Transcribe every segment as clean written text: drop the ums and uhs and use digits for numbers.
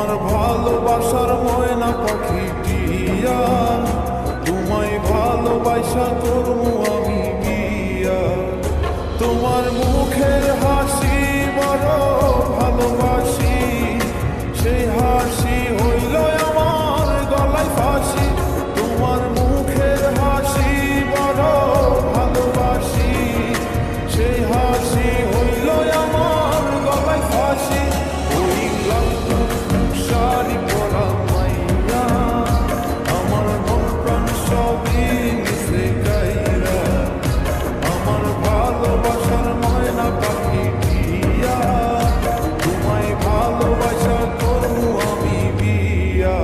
আমার ভালোবাসার ময়না পাখি টিয়া, তোমায় ভালোবাসা করবো আমি বিয়া। তোমার মুখের হাসি বড় ভালোবাসি, সেই হাসি হইল আমার গলায় ফাঁসি। তোমার মুখের হাসি বড় ভালোবাসি, সেই হাসি হইল আমার গলায় ফাঁসি। ওই লাল শাড়ি পরা মাইয়া, আমার মন প্রাণ সবই মিশে গাইরা। আমার ভালোবাসার ময়না পাখি টিয়া, তোমায় ভালোবাসা করবো আমি বিয়া।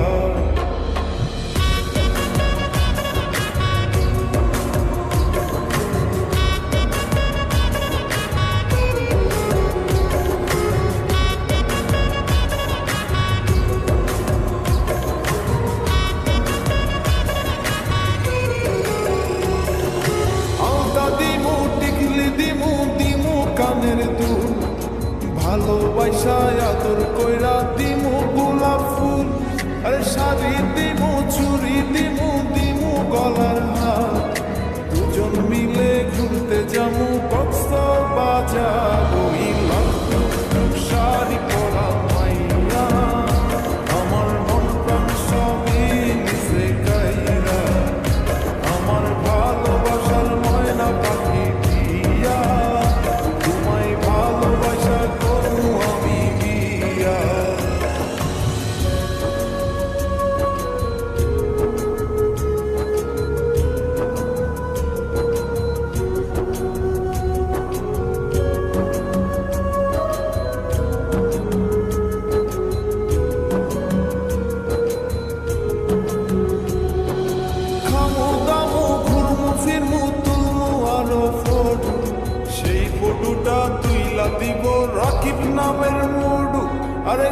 আলতা দিমু টিকলি দিমু দিমু কানের দুল, ভালোবাসা আদর কইরা দিমু গোলাপ ফুল। আরে শাড়ি দিমু চুড়ি দিমু দিমু গলার হার, দুজন মিলে ঘুরতে যামু কক্সবাজার। ওই লাল শাড়ি পরা মাইয়া, আমার মন প্রাণ সবই মিশে গাইরা। আমার ভালোবাসার ময়না পাখি টিয়া, তোমায় ভালোবাসা করবো আমি বিয়া। খামু দামু ঘুরমু ফিরমু তুলমু আরো ফটো, সেই ফটোটা তুইলা দিব রাকিব নামের মুডু। আরে